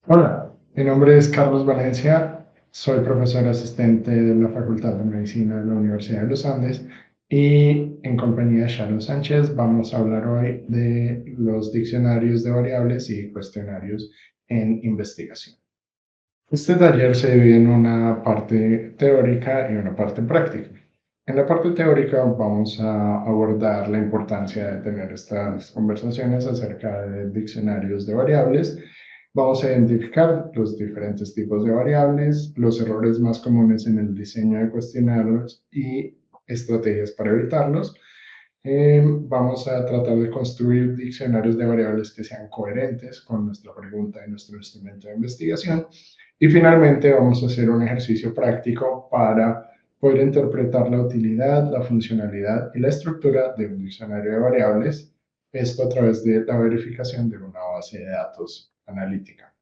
Hola, mi nombre es Carlos Valencia, soy profesor asistente de la Facultad de Medicina de la Universidad de los Andes y en compañía de Sharon Sánchez vamos a hablar hoy de los diccionarios de variables y cuestionarios en investigación. Este taller se divide en una parte teórica y una parte práctica. En la parte teórica vamos a abordar la importancia de tener estas conversaciones acerca de diccionarios de variables. Vamos a identificar los diferentes tipos de variables, los errores más comunes en el diseño de cuestionarios y estrategias para evitarlos. Vamos a tratar de construir diccionarios de variables que sean coherentes con nuestra pregunta y nuestro instrumento de investigación. Y finalmente vamos a hacer un ejercicio práctico para poder interpretar la utilidad, la funcionalidad y la estructura de un diccionario de variables, esto a través de la verificación de una base de datos analítica.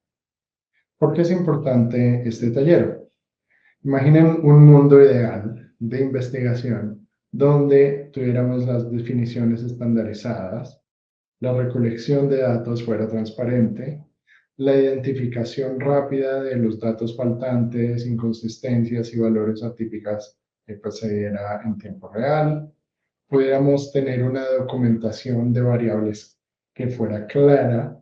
¿Por qué es importante este taller? Imaginen un mundo ideal de investigación donde tuviéramos las definiciones estandarizadas, la recolección de datos fuera transparente, la identificación rápida de los datos faltantes, inconsistencias y valores atípicas que procediera en tiempo real, pudiéramos tener una documentación de variables que fuera clara,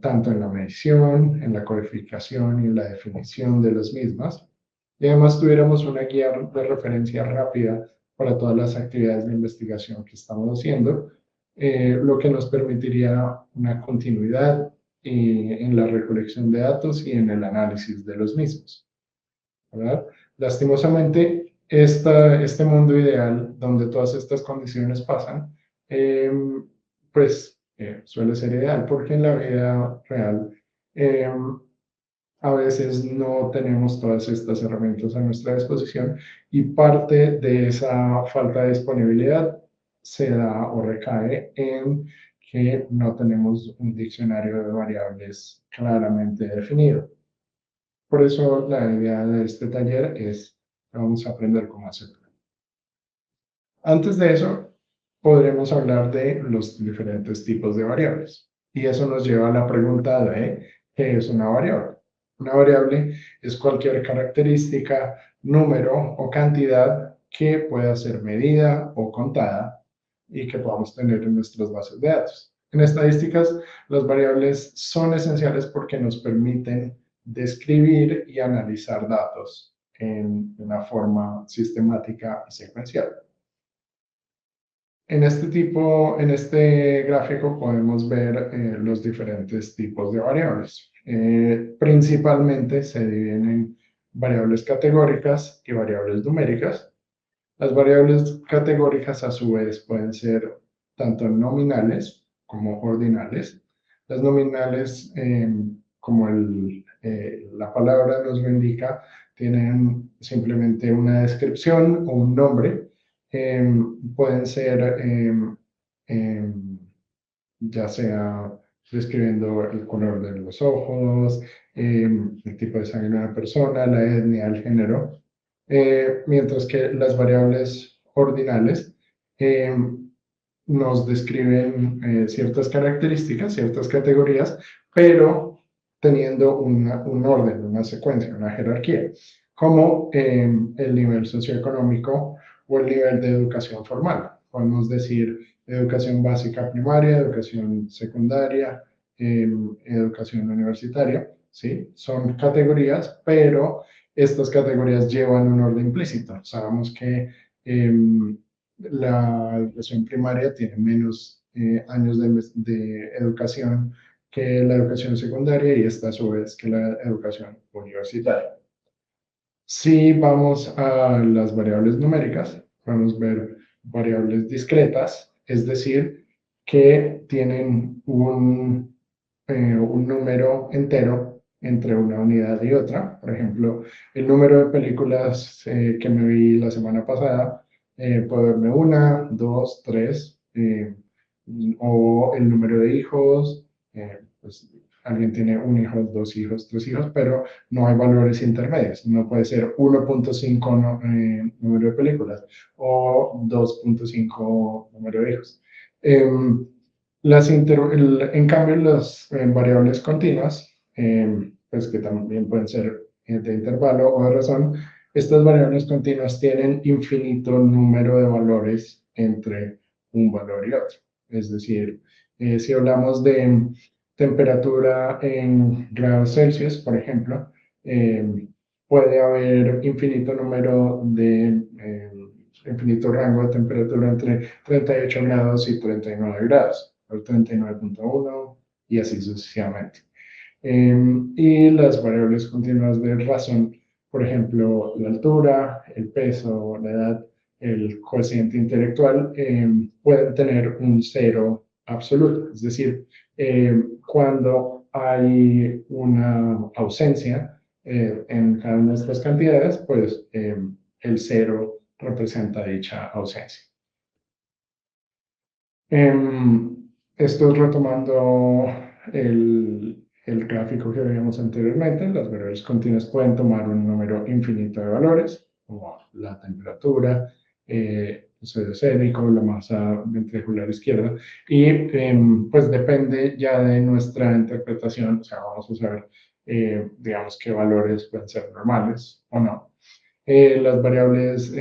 tanto en la medición, en la codificación y en la definición de las mismas. Y además tuviéramos una guía de referencia rápida para todas las actividades de investigación que estamos haciendo, lo que nos permitiría una continuidad en la recolección de datos y en el análisis de los mismos, ¿verdad? Lastimosamente, este mundo ideal donde todas estas condiciones pasan, eh, suele ser ideal porque en la vida real eh, a veces no tenemos todas estas herramientas a nuestra disposición y parte de esa falta de disponibilidad se da o recae en que no tenemos un diccionario de variables claramente definido. Por eso la idea de este taller es que vamos a aprender cómo hacerlo. Antes de eso, podremos hablar de los diferentes tipos de variables. Y eso nos lleva a la pregunta de ¿qué es una variable? Una variable es cualquier característica, número o cantidad que pueda ser medida o contada y que podamos tener en nuestras bases de datos. En estadísticas, las variables son esenciales porque nos permiten describir y analizar datos en una forma sistemática y secuencial. En este gráfico podemos ver los diferentes tipos de variables. Principalmente se dividen en variables categóricas y variables numéricas. Las variables categóricas a su vez pueden ser tanto nominales como ordinales. Las nominales, como la palabra nos lo indica, tienen simplemente una descripción o un nombre. Pueden ser ya sea describiendo el color de los ojos, el tipo de sangre de una persona, la etnia, el género, mientras que las variables ordinales eh, nos describen ciertas características, ciertas categorías, pero teniendo un orden, una secuencia, una jerarquía, como el nivel socioeconómico o el nivel de educación formal. Podemos decir educación básica primaria, educación secundaria, educación universitaria, ¿sí? Son categorías, pero estas categorías llevan un orden implícito. Sabemos que la educación primaria tiene menos años de educación que la educación secundaria y esta a su vez que la educación universitaria. Si vamos a las variables numéricas, podemos ver variables discretas, es decir, que tienen un número entero entre una unidad y otra. Por ejemplo, el número de películas que me vi la semana pasada, puedo verme una, dos, tres, o el número de hijos, pues alguien tiene un hijo, dos hijos, tres hijos, pero no hay valores intermedios. No puede ser 1.5 número de películas o 2.5 número de hijos. En cambio, las variables continuas pues que también pueden ser de intervalo o de razón. Estas variables continuas tienen infinito número de valores entre un valor y otro. Es decir, si hablamos de temperatura en grados Celsius, por ejemplo, puede haber infinito número de, infinito rango de temperatura entre 38 grados y 39 grados, o 39,1 y así sucesivamente. Y las variables continuas de razón, por ejemplo, la altura, el peso, la edad, el cociente intelectual, pueden tener un cero absoluto. Es decir, cuando hay una ausencia en cada una de estas cantidades, pues el cero representa dicha ausencia. Esto es retomando el gráfico que veíamos anteriormente. Las variables continuas pueden tomar un número infinito de valores, como la temperatura, el sodio célico, la masa ventricular izquierda, y pues depende ya de nuestra interpretación, o sea, vamos a saber, digamos, qué valores pueden ser normales o no. Las variables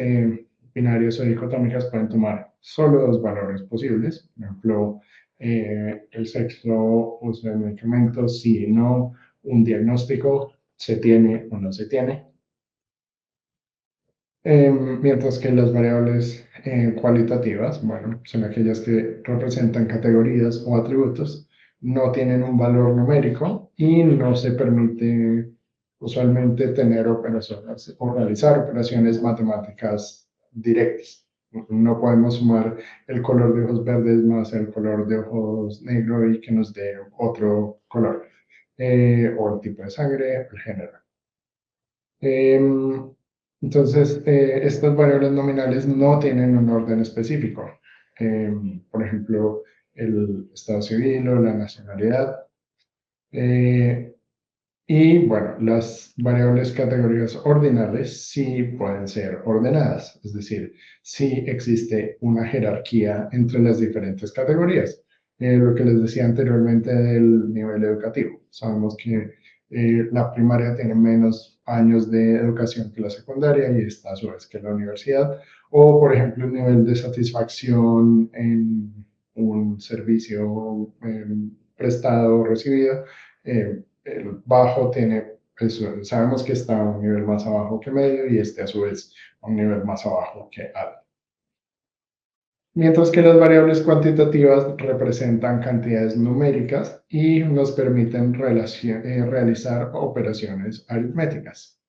binarias o dicotómicas pueden tomar solo dos valores posibles, por ejemplo, el sexo, uso de medicamentos, sí y no, un diagnóstico, se tiene o no se tiene. Mientras que las variables cualitativas, bueno, son aquellas que representan categorías o atributos, no tienen un valor numérico y no se permite usualmente tener operaciones o realizar operaciones matemáticas directas. No podemos sumar el color de ojos verdes más el color de ojos negro y que nos dé otro color, o el tipo de sangre, el género. Em, entonces, estas variables nominales no tienen un orden específico. Por ejemplo, el estado civil o la nacionalidad. Eh, y bueno, las variables categorías ordinales sí pueden ser ordenadas, es decir, sí existe una jerarquía entre las diferentes categorías. Lo que les decía anteriormente del nivel educativo. Sabemos que la primaria tiene menos años de educación que la secundaria y esta a su vez que la universidad. O, por ejemplo, el nivel de satisfacción en un servicio prestado o recibido. El bajo tiene, pues, sabemos que está a un nivel más abajo que medio y este a su vez a un nivel más abajo que alto. Mientras que las variables cuantitativas representan cantidades numéricas y nos permiten realizar operaciones aritméticas.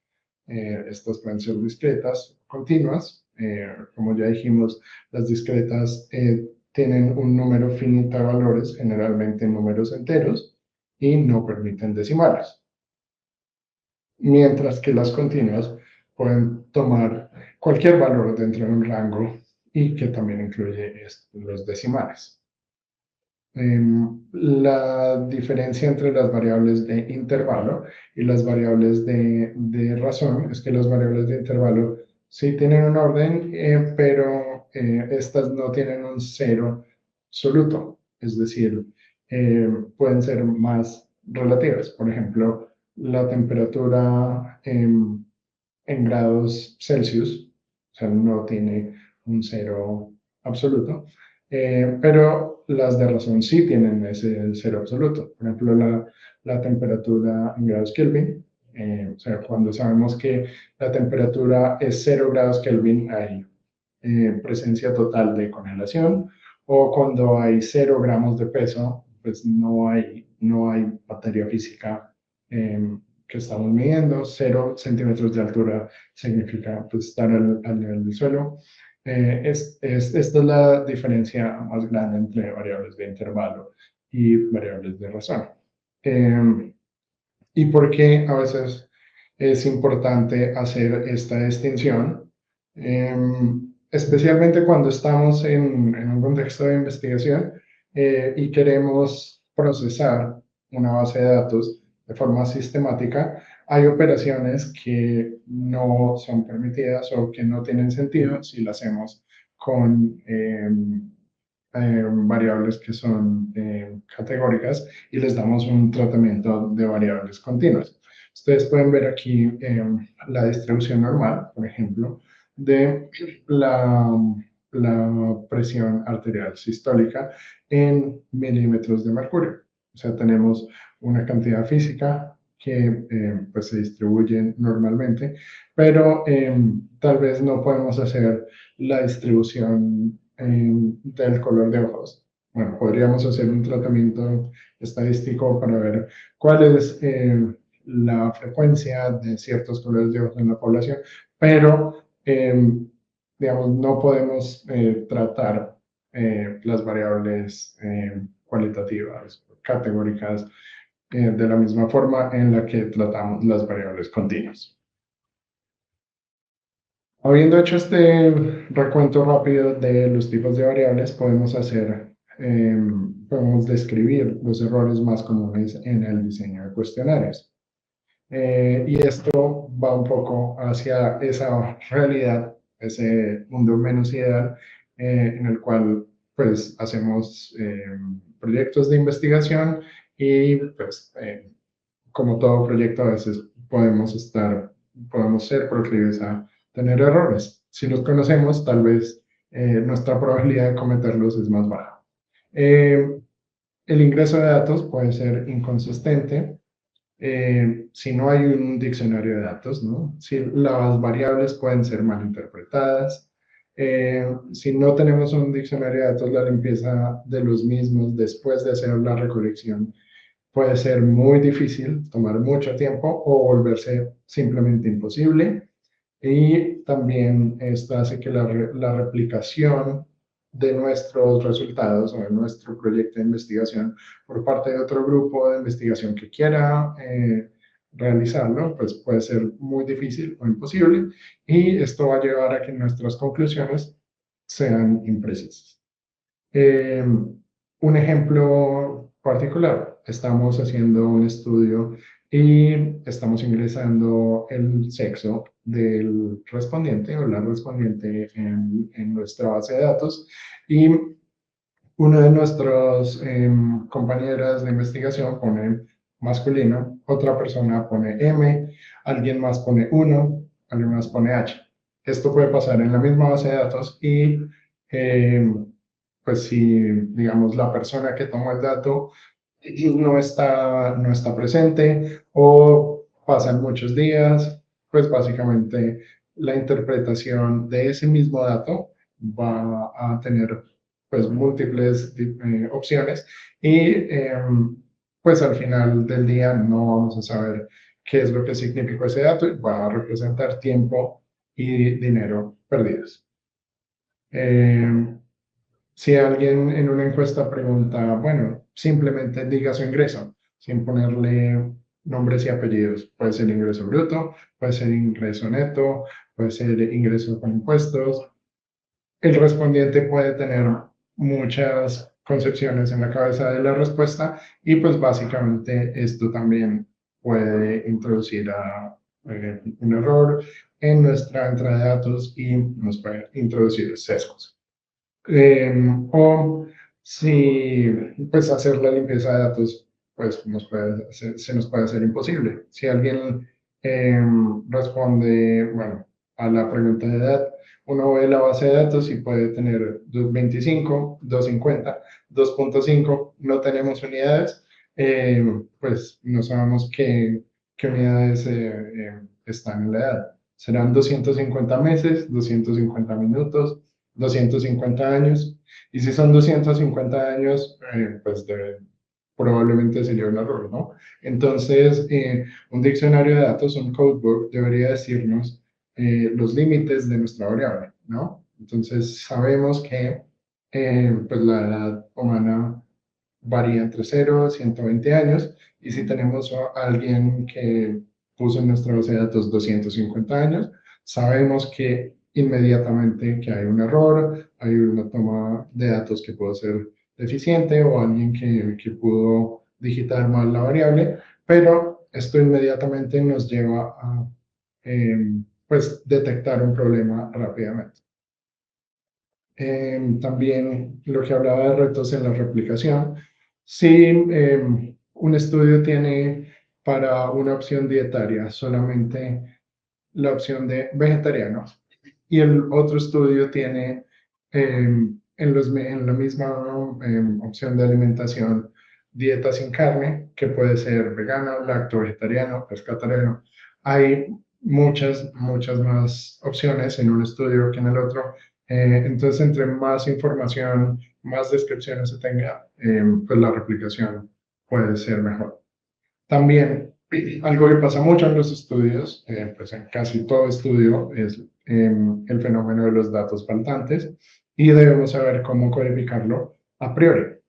Estas pueden ser discretas, continuas. Como ya dijimos, las discretas tienen un número finito de valores, generalmente números enteros, y no permiten decimales. Mientras que las continuas pueden tomar cualquier valor dentro de un rango y que también incluye los decimales. La diferencia entre las variables de intervalo y las variables de razón es que las variables de intervalo sí tienen un orden, pero estas no tienen un cero absoluto, es decir, pueden ser más relativas. Por ejemplo, la temperatura en grados Celsius, o sea, no tiene un cero absoluto, pero las de razón sí tienen ese cero absoluto. Por ejemplo, la temperatura en grados Kelvin, o sea, cuando sabemos que la temperatura es 0 grados Kelvin, hay presencia total de congelación, o cuando hay 0 gramos de peso, pues no hay materia física que estamos midiendo. 0 centímetros de altura significa pues, estar al nivel del suelo. Esta es la diferencia más grande entre variables de intervalo y variables de razón. ¿Y por qué a veces es importante hacer esta distinción? Especialmente cuando estamos en un contexto de investigación y queremos procesar una base de datos de forma sistemática, hay operaciones que no son permitidas o que no tienen sentido si lo hacemos con variables que son categóricas y les damos un tratamiento de variables continuas. Ustedes pueden ver aquí la distribución normal, por ejemplo, de la, la presión arterial sistólica en milímetros de mercurio. O sea, tenemos una cantidad física que pues se distribuye normalmente, pero tal vez no podemos hacer la distribución del color de ojos. Bueno, podríamos hacer un tratamiento estadístico para ver cuál es la frecuencia de ciertos colores de ojos en la población, pero digamos, no podemos tratar las variables cualitativas, categóricas, de la misma forma en la que tratamos las variables continuas. Habiendo hecho este recuento rápido de los tipos de variables, podemos describir los errores más comunes en el diseño de cuestionarios. Y esto va un poco hacia esa realidad, ese mundo menos ideal, en el cual pues hacemos proyectos de investigación y pues como todo proyecto a veces podemos ser proclives a tener errores. Si los conocemos, tal vez nuestra probabilidad de cometerlos es más baja. El ingreso de datos puede ser inconsistente si no hay un diccionario de datos, ¿no? Si las variables pueden ser mal interpretadas. Si no tenemos un diccionario de datos, la limpieza de los mismos después de hacer la recolección puede ser muy difícil, tomar mucho tiempo o volverse simplemente imposible. Y también esto hace que la replicación de nuestros resultados o de nuestro proyecto de investigación por parte de otro grupo de investigación que quiera realizarlo, pues puede ser muy difícil o imposible. Y esto va a llevar a que nuestras conclusiones sean imprecisas. Un ejemplo particular, estamos haciendo un estudio y estamos ingresando el sexo del respondiente o la respondiente en nuestra base de datos y uno de nuestros compañeras de investigación pone masculino, otra persona pone M, alguien más pone 1, alguien más pone H. Esto puede pasar en la misma base de datos y pues si, digamos, la persona que tomó el dato no está presente o pasan muchos días, pues básicamente la interpretación de ese mismo dato va a tener pues múltiples opciones y pues al final del día no vamos a saber qué es lo que significó ese dato y va a representar tiempo y dinero perdidos. Si alguien en una encuesta pregunta, bueno, simplemente diga su ingreso, sin ponerle nombres y apellidos. Puede ser ingreso bruto, puede ser ingreso neto, puede ser ingreso con impuestos. El respondiente puede tener muchas concepciones en la cabeza de la respuesta y pues básicamente esto también puede introducir un error en nuestra entrada de datos y nos puede introducir sesgos. O si pues hacer la limpieza de datos pues se nos puede hacer imposible. Si alguien responde, bueno, a la pregunta de edad, uno ve la base de datos y puede tener 225, 250, 2.5, no tenemos unidades, pues no sabemos qué unidades están en la edad. Serán 250 meses, 250 minutos, 250 años. Y si son 250 años, pues probablemente sería un error, ¿no? Entonces, un diccionario de datos, un codebook, debería decirnos los límites de nuestra variable, ¿no? Entonces, sabemos que pues la edad humana varía entre 0 y 120 años, y si tenemos a alguien que puso en nuestra base de datos 250 años, sabemos que inmediatamente que hay un error, hay una toma de datos que puede ser deficiente o alguien que pudo digitar mal la variable, pero esto inmediatamente nos lleva a pues detectar un problema rápidamente. También lo que hablaba de retos en la replicación. Si un estudio tiene para una opción dietaria solamente la opción de vegetariano y el otro estudio tiene en la misma opción de alimentación dieta sin carne, que puede ser vegano, lacto vegetariano, pescatariano. Hay muchas más opciones en un estudio que en el otro. Entonces, entre más información, más descripciones se tenga, pues la replicación puede ser mejor. También, algo que pasa mucho en los estudios, pues en casi todo estudio, es el fenómeno de los datos faltantes y debemos saber cómo codificarlo a priori.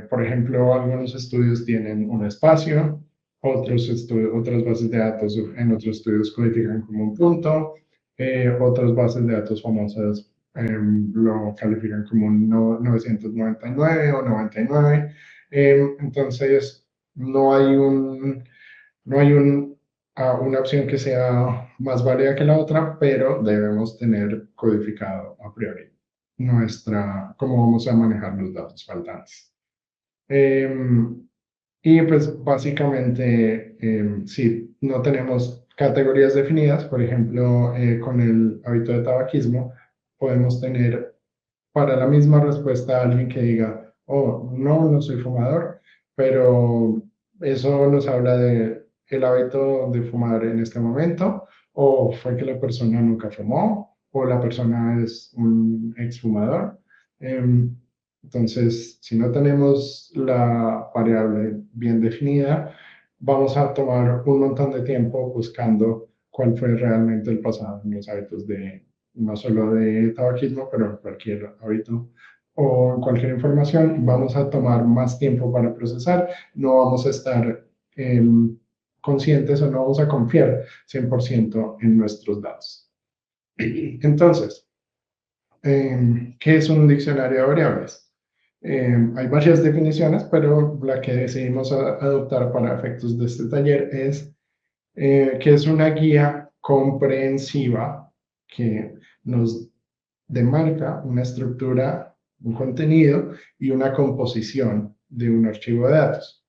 Por ejemplo, algunos estudios tienen un espacio, otras bases de datos en otros estudios codifican como un punto, otras bases de datos famosas lo califican como un 999 o 99. Entonces, no hay no hay una opción que sea más válida que la otra, pero debemos tener codificado a priori cómo vamos a manejar los datos faltantes. Y pues básicamente, si no tenemos categorías definidas, por ejemplo, con el hábito de tabaquismo, podemos tener para la misma respuesta a alguien que diga, oh, no, no soy fumador, pero eso nos habla de el hábito de fumar en este momento, o fue que la persona nunca fumó, o la persona es un exfumador. Entonces, si no tenemos la variable bien definida, vamos a tomar un montón de tiempo buscando cuál fue realmente el pasado en los hábitos de no solo de tabaquismo, pero cualquier hábito o cualquier información, vamos a tomar más tiempo para procesar, no vamos a estar eh, conscientes o no vamos a confiar 100% en nuestros datos. Entonces, ¿qué es un diccionario de variables? Hay varias definiciones, pero la que decidimos adoptar para efectos de este taller es que es una guía comprensiva que nos demarca una estructura, un contenido y una composición de un archivo de datos.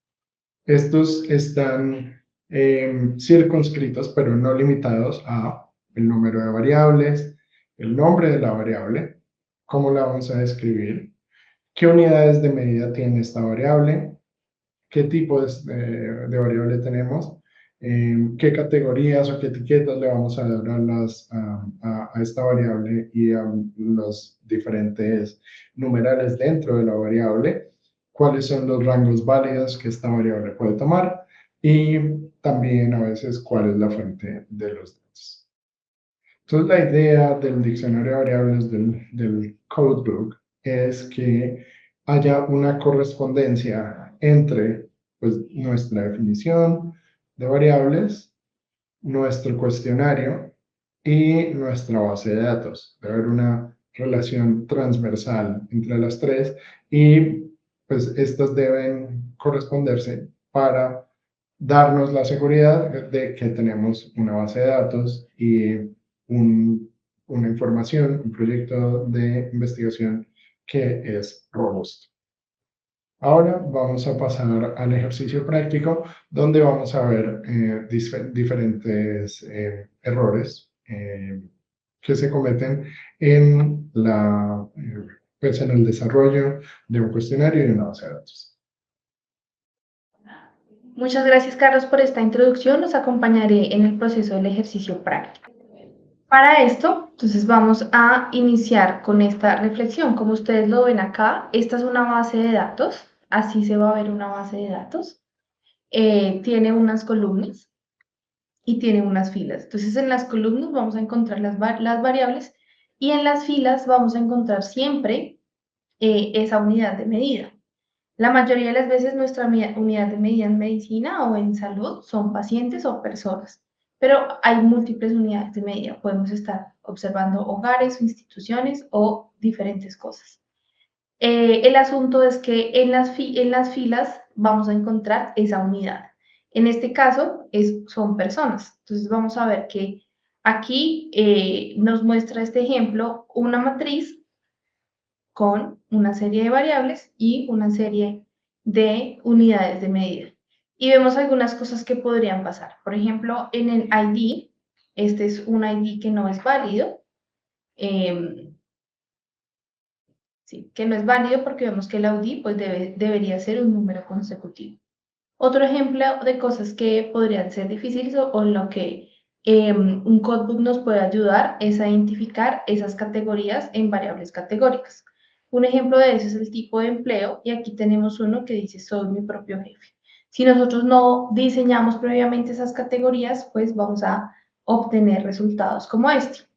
Estos están circunscritos, pero no limitados a el número de variables, el nombre de la variable, cómo la vamos a describir, qué unidades de medida tiene esta variable, qué tipo de variable tenemos, qué categorías o qué etiquetas le vamos a dar a esta variable y a los diferentes numerales dentro de la variable, cuáles son los rangos válidos que esta variable puede tomar y también a veces cuál es la fuente de los datos. Entonces, la idea del diccionario de variables del codebook es que haya una correspondencia entre pues, nuestra definición de variables, nuestro cuestionario y nuestra base de datos. Debe haber una relación transversal entre las tres y pues estas deben corresponderse para darnos la seguridad de que tenemos una base de datos y una información, un proyecto de investigación que es robusto. Ahora vamos a pasar al ejercicio práctico, donde vamos a ver diferentes errores que se cometen pues en el desarrollo de un cuestionario y una base de datos. Muchas gracias, Carlos, por esta introducción. Los acompañaré en el proceso del ejercicio práctico. Para esto, entonces vamos a iniciar con esta reflexión. Como ustedes lo ven acá, esta es una base de datos. Así se va a ver una base de datos. Tiene unas columnas y tiene unas filas. Entonces, en las columnas vamos a encontrar las variables y en las filas vamos a encontrar siempre esa unidad de medida. La mayoría de las veces nuestra unidad de medida en medicina o en salud son pacientes o personas, pero hay múltiples unidades de medida. Podemos estar observando hogares, instituciones o diferentes cosas. El asunto es que en las filas vamos a encontrar esa unidad. En este caso son personas. Entonces vamos a ver que aquí nos muestra este ejemplo una matriz con una serie de variables y una serie de unidades de medida. Y vemos algunas cosas que podrían pasar. Por ejemplo, en el ID, este es un ID que no es válido. Sí, que no es válido porque vemos que el ID pues debería ser un número consecutivo. Otro ejemplo de cosas que podrían ser difíciles o en lo que un codebook nos puede ayudar es a identificar esas categorías en variables categóricas. Un ejemplo de eso es el tipo de empleo y aquí tenemos uno que dice soy mi propio jefe. Si nosotros no diseñamos previamente esas categorías, pues vamos a obtener resultados como este,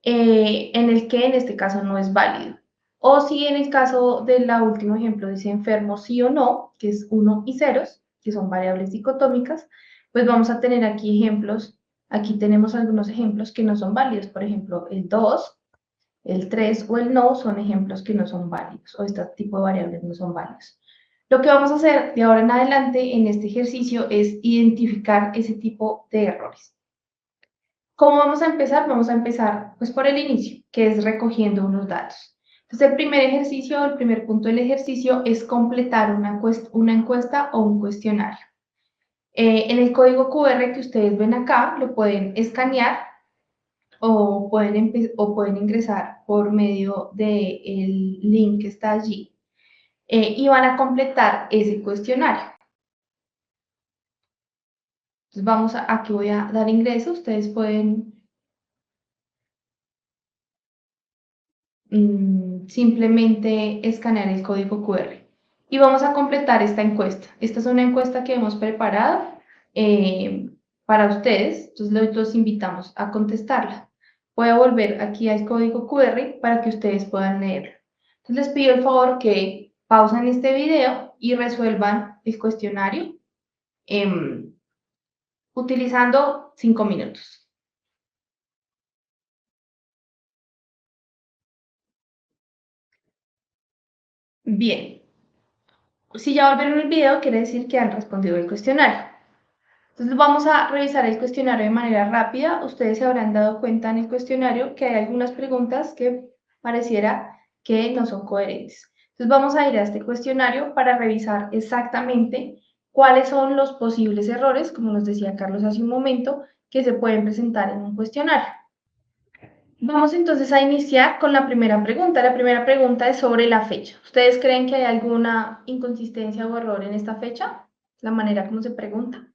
en el que en este caso no es válido. O si en el caso del último ejemplo dice enfermo sí o no, que es 1 y ceros, que son variables dicotómicas, pues vamos a tener aquí ejemplos. Aquí tenemos algunos ejemplos que no son válidos. Por ejemplo, el 2, el 3 o el no son ejemplos que no son válidos, o este tipo de variables no son válidos. Lo que vamos a hacer de ahora en adelante en este ejercicio es identificar ese tipo de errores. ¿Cómo vamos a empezar? Vamos a empezar pues por el inicio, que es recogiendo unos datos. Entonces el primer ejercicio, el primer punto del ejercicio es completar una encuesta o un cuestionario. En el código QR que ustedes ven acá, lo pueden escanear o pueden ingresar por medio del link que está allí y van a completar ese cuestionario. Entonces aquí voy a dar ingreso, ustedes pueden simplemente escanear el código QR. Y vamos a completar esta encuesta. Esta es una encuesta que hemos preparado para ustedes, entonces los invitamos a contestarla. Voy a volver aquí al código QR para que ustedes puedan leerlo. Entonces les pido el favor que pausen este video y resuelvan el cuestionario utilizando 5 minutos. Bien, si ya volvieron el video, quiere decir que han respondido el cuestionario. Entonces vamos a revisar el cuestionario de manera rápida. Ustedes se habrán dado cuenta en el cuestionario que hay algunas preguntas que pareciera que no son coherentes. Entonces vamos a ir a este cuestionario para revisar exactamente cuáles son los posibles errores, como nos decía Carlos hace un momento, que se pueden presentar en un cuestionario. Vamos entonces a iniciar con la primera pregunta. La primera pregunta es sobre la fecha. ¿Ustedes creen que hay alguna inconsistencia o error en esta fecha? La manera como se pregunta.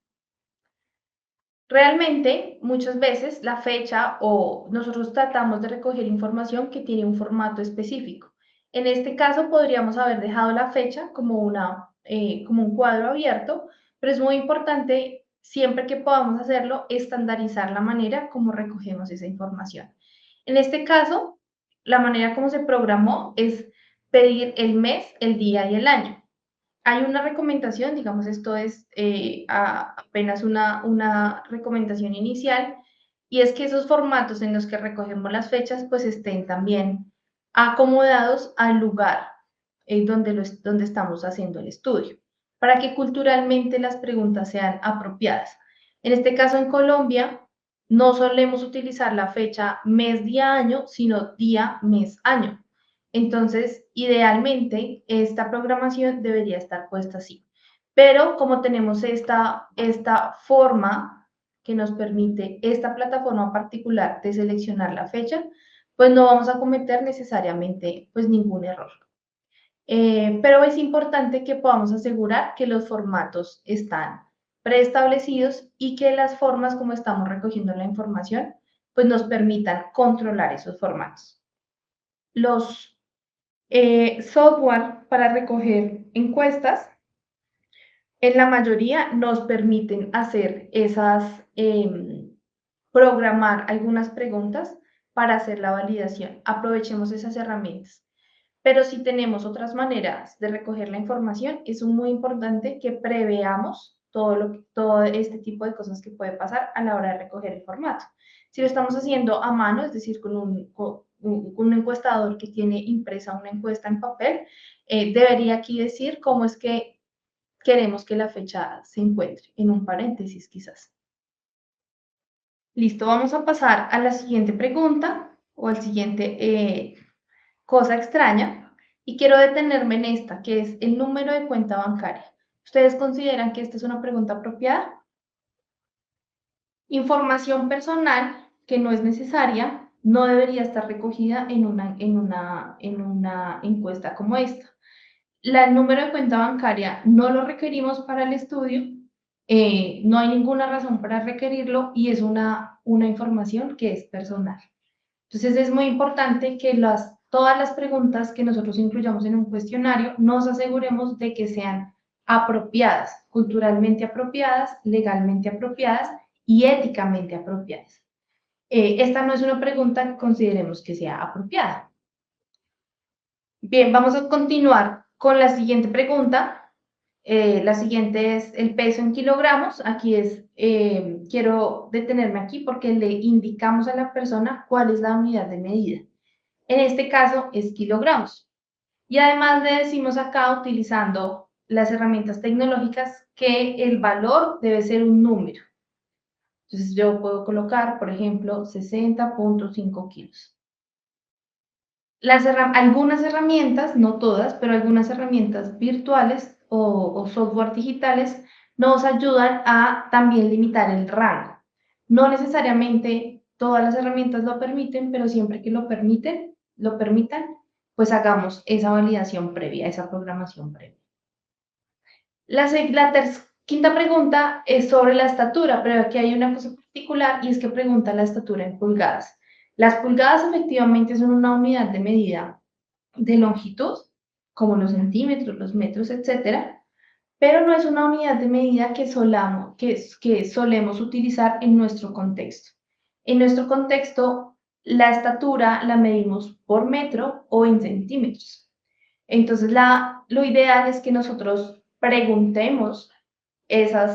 Realmente, muchas veces la fecha o nosotros tratamos de recoger información que tiene un formato específico. En este caso, podríamos haber dejado la fecha como un cuadro abierto, pero es muy importante, siempre que podamos hacerlo, estandarizar la manera como recogemos esa información. En este caso, la manera como se programó es pedir el mes, el día y el año. Hay una recomendación, digamos, esto es apenas una recomendación inicial, y es que esos formatos en los que recogemos las fechas, pues estén también acomodados al lugar donde estamos haciendo el estudio, para que culturalmente las preguntas sean apropiadas. En este caso, en Colombia, no solemos utilizar la fecha mes, día, año, sino día, mes, año. Entonces, idealmente, esta programación debería estar puesta así. Pero como tenemos esta forma que nos permite esta plataforma particular de seleccionar la fecha, pues no vamos a cometer necesariamente pues ningún error. Pero es importante que podamos asegurar que los formatos están preestablecidos y que las formas como estamos recogiendo la información pues nos permitan controlar esos formatos. Los software para recoger encuestas, en la mayoría nos permiten hacer programar algunas preguntas para hacer la validación. Aprovechemos esas herramientas. Pero si tenemos otras maneras de recoger la información, es muy importante que preveamos todo este tipo de cosas que puede pasar a la hora de recoger el formato. Si lo estamos haciendo a mano, es decir, con un encuestador que tiene impresa una encuesta en papel, debería aquí decir cómo es que queremos que la fecha se encuentre, en un paréntesis quizás. Listo, vamos a pasar a la siguiente pregunta o al siguiente cosa extraña, y quiero detenerme en esta, que es el número de cuenta bancaria. ¿Ustedes consideran que esta es una pregunta apropiada? Información personal que no es necesaria no debería estar recogida en una encuesta como esta. El número de cuenta bancaria no lo requerimos para el estudio, no hay ninguna razón para requerirlo y es una información que es personal. Entonces es muy importante que todas las preguntas que nosotros incluyamos en un cuestionario nos aseguremos de que sean apropiadas, culturalmente apropiadas, legalmente apropiadas y éticamente apropiadas. Esta no es una pregunta que consideremos que sea apropiada. Bien, vamos a continuar con la siguiente pregunta. La siguiente es el peso en kilogramos. Aquí quiero detenerme aquí porque le indicamos a la persona cuál es la unidad de medida. En este caso es kilogramos. Y además le decimos acá, utilizando las herramientas tecnológicas, que el valor debe ser un número. Entonces yo puedo colocar, por ejemplo, 60.5 kilos. Algunas herramientas, no todas, pero algunas herramientas virtuales o software digitales nos ayudan a también limitar el rango. No necesariamente todas las herramientas lo permiten, pero siempre que lo permitan, pues hagamos esa validación previa, esa programación previa. La quinta pregunta es sobre la estatura, pero aquí hay una cosa particular y es que pregunta la estatura en pulgadas. Las pulgadas efectivamente son una unidad de medida de longitud, como los centímetros, los metros, etcétera, pero no es una unidad de medida que solemos utilizar en nuestro contexto. En nuestro contexto, la estatura la medimos por metro o en centímetros. Entonces, lo ideal es que nosotros preguntemos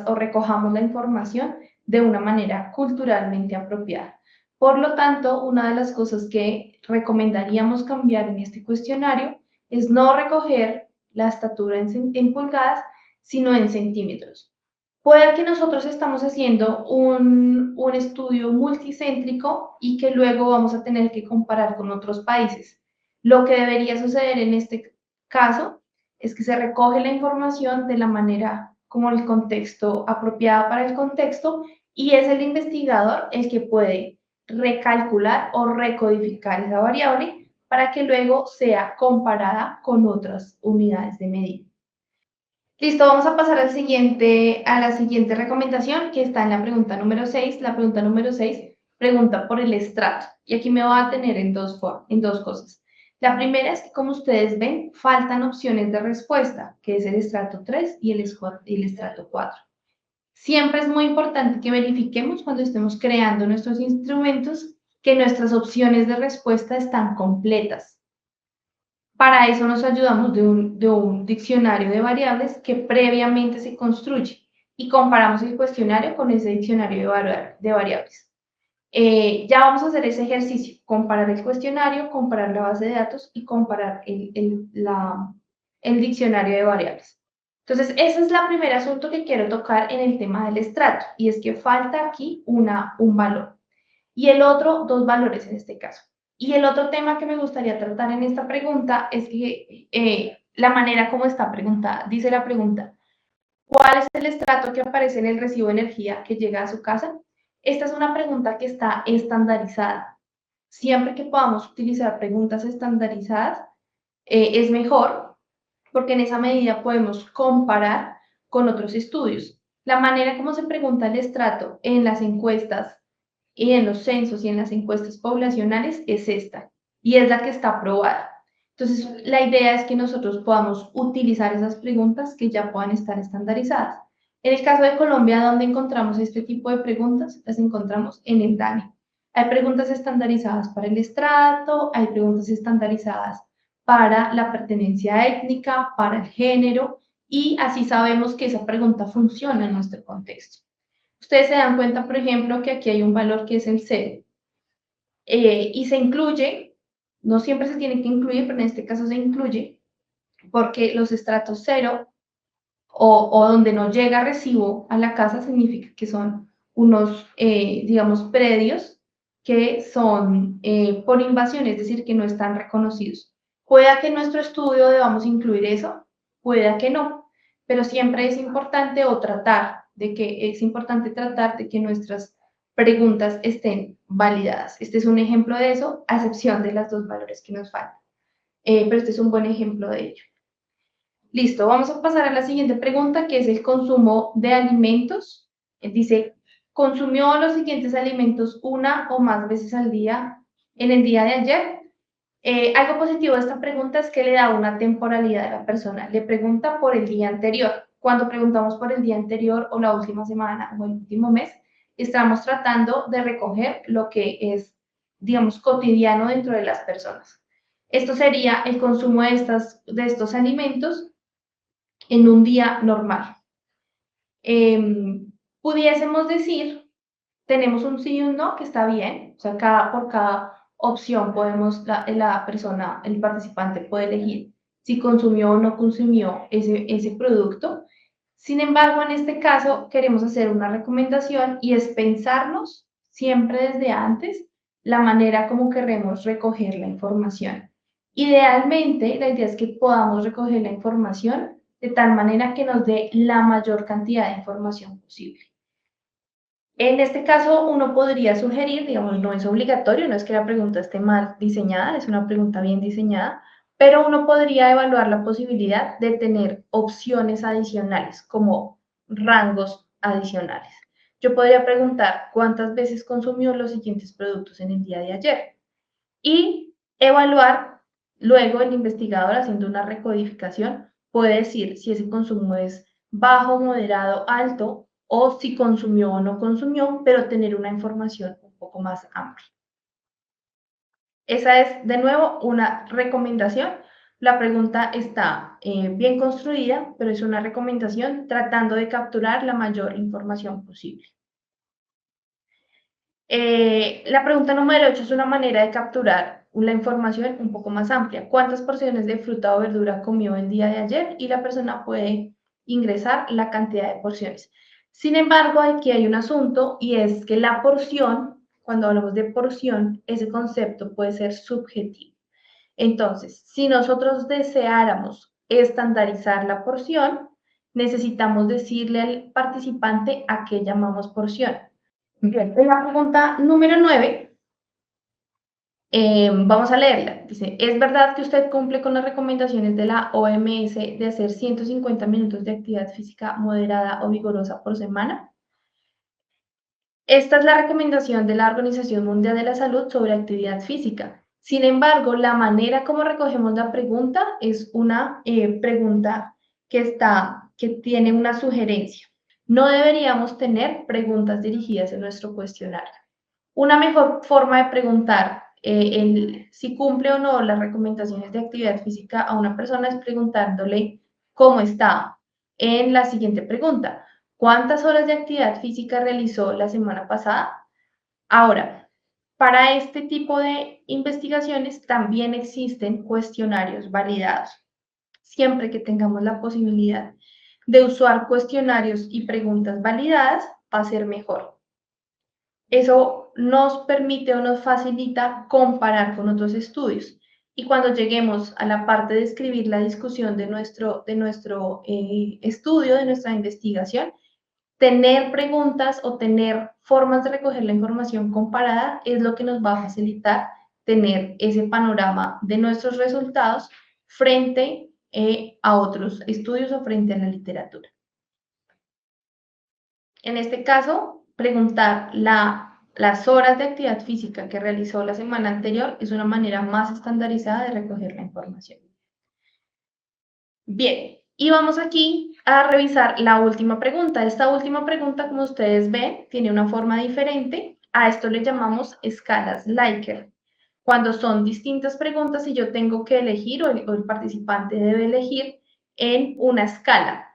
o recojamos la información de una manera culturalmente apropiada. Por lo tanto, una de las cosas que recomendaríamos cambiar en este cuestionario es no recoger la estatura en pulgadas, sino en centímetros. Puede que nosotros estamos haciendo un estudio multicéntrico y que luego vamos a tener que comparar con otros países. Lo que debería suceder en este caso es que se recoge la información de la manera como el contexto apropiada para el contexto y es el investigador el que puede recalcular o recodificar esa variable para que luego sea comparada con otras unidades de medida. Listo, vamos a pasar a la siguiente recomendación que está en la pregunta número 6. La pregunta número 6 pregunta por el estrato y aquí me voy a tener en dos cosas. La primera es que, como ustedes ven, faltan opciones de respuesta, que es el estrato 3 y el estrato 4. Siempre es muy importante que verifiquemos cuando estemos creando nuestros instrumentos que nuestras opciones de respuesta están completas. Para eso nos ayudamos de un diccionario de variables que previamente se construye y comparamos el cuestionario con ese diccionario de variables. Ya vamos a hacer ese ejercicio, comparar el cuestionario, comparar la base de datos y comparar el diccionario de variables. Entonces, ese es el primer asunto que quiero tocar en el tema del estrato, y es que falta aquí un valor. Y el otro, dos valores en este caso. Y el otro tema que me gustaría tratar en esta pregunta es que la manera como está preguntada. Dice la pregunta, ¿cuál es el estrato que aparece en el recibo de energía que llega a su casa? Esta es una pregunta que está estandarizada. Siempre que podamos utilizar preguntas estandarizadas, es mejor, porque en esa medida podemos comparar con otros estudios. La manera como se pregunta el estrato en las encuestas y en los censos y en las encuestas poblacionales es esta, y es la que está aprobada. Entonces, la idea es que nosotros podamos utilizar esas preguntas que ya puedan estar estandarizadas. En el caso de Colombia, ¿dónde encontramos este tipo de preguntas? Las encontramos en el DANE. Hay preguntas estandarizadas para el estrato, hay preguntas estandarizadas para la pertenencia étnica, para el género, y así sabemos que esa pregunta funciona en nuestro contexto. Ustedes se dan cuenta, por ejemplo, que aquí hay un valor que es el 0 y se incluye, no siempre se tiene que incluir, pero en este caso se incluye porque los estratos 0 o donde no llega recibo a la casa significa que son unos, digamos, predios que son por invasión, es decir, que no están reconocidos. Pueda que en nuestro estudio debamos incluir eso, pueda que no, pero siempre es importante tratar de que nuestras preguntas estén validadas. Este es un ejemplo de eso, a excepción de las dos valores que nos faltan. Pero este es un buen ejemplo de ello. Listo, vamos a pasar a la siguiente pregunta, que es el consumo de alimentos. Dice, ¿consumió los siguientes alimentos una o más veces al día en el día de ayer? Algo positivo de esta pregunta es que le da una temporalidad a la persona. Le pregunta por el día anterior. Cuando preguntamos por el día anterior o la última semana o el último mes, estamos tratando de recoger lo que es, digamos, cotidiano dentro de las personas. Esto sería el consumo de estos alimentos en un día normal. Pudiésemos decir, tenemos un sí y un no, que está bien, o sea, por cada opción podemos, la persona, el participante puede elegir si consumió o no consumió ese producto. Sin embargo, en este caso queremos hacer una recomendación y es pensarnos siempre desde antes la manera como queremos recoger la información. Idealmente, la idea es que podamos recoger la información de tal manera que nos dé la mayor cantidad de información posible. En este caso, uno podría sugerir, digamos, no es obligatorio, no es que la pregunta esté mal diseñada, es una pregunta bien diseñada, pero uno podría evaluar la posibilidad de tener opciones adicionales, como rangos adicionales. Yo podría preguntar cuántas veces consumió los siguientes productos en el día de ayer y evaluar, luego el investigador haciendo una recodificación puede decir si ese consumo es bajo, moderado, alto o si consumió o no consumió, pero tener una información un poco más amplia. Esa es, de nuevo, una recomendación. La pregunta está bien construida, pero es una recomendación tratando de capturar la mayor información posible. La pregunta número 8 es una manera de capturar la información un poco más amplia. ¿Cuántas porciones de fruta o verdura comió el día de ayer? Y la persona puede ingresar la cantidad de porciones. Sin embargo, aquí hay un asunto y es que la porción, cuando hablamos de porción, ese concepto puede ser subjetivo. Entonces, si nosotros deseáramos estandarizar la porción, necesitamos decirle al participante a qué llamamos porción. Bien, en la pregunta número 9, vamos a leerla. Dice, ¿es verdad que usted cumple con las recomendaciones de la OMS de hacer 150 minutos de actividad física moderada o vigorosa por semana? Esta es la recomendación de la Organización Mundial de la Salud sobre actividad física. Sin embargo, la manera como recogemos la pregunta es una pregunta que tiene una sugerencia. No deberíamos tener preguntas dirigidas en nuestro cuestionario. Una mejor forma de preguntar si cumple o no las recomendaciones de actividad física a una persona es preguntándole cómo está en la siguiente pregunta. ¿Cuántas horas de actividad física realizó la semana pasada? Ahora, para este tipo de investigaciones también existen cuestionarios validados. Siempre que tengamos la posibilidad de usar cuestionarios y preguntas validadas, va a ser mejor. Eso nos permite o nos facilita comparar con otros estudios. Y cuando lleguemos a la parte de escribir la discusión de nuestro estudio, de nuestra investigación, tener preguntas o tener formas de recoger la información comparada es lo que nos va a facilitar tener ese panorama de nuestros resultados frente a otros estudios o frente a la literatura. En este caso, preguntar las horas de actividad física que realizó la semana anterior es una manera más estandarizada de recoger la información. Bien, y vamos aquí a revisar la última pregunta. Esta última pregunta, como ustedes ven, tiene una forma diferente. A esto le llamamos escalas Likert. Cuando son distintas preguntas y yo tengo que elegir o el participante debe elegir en una escala.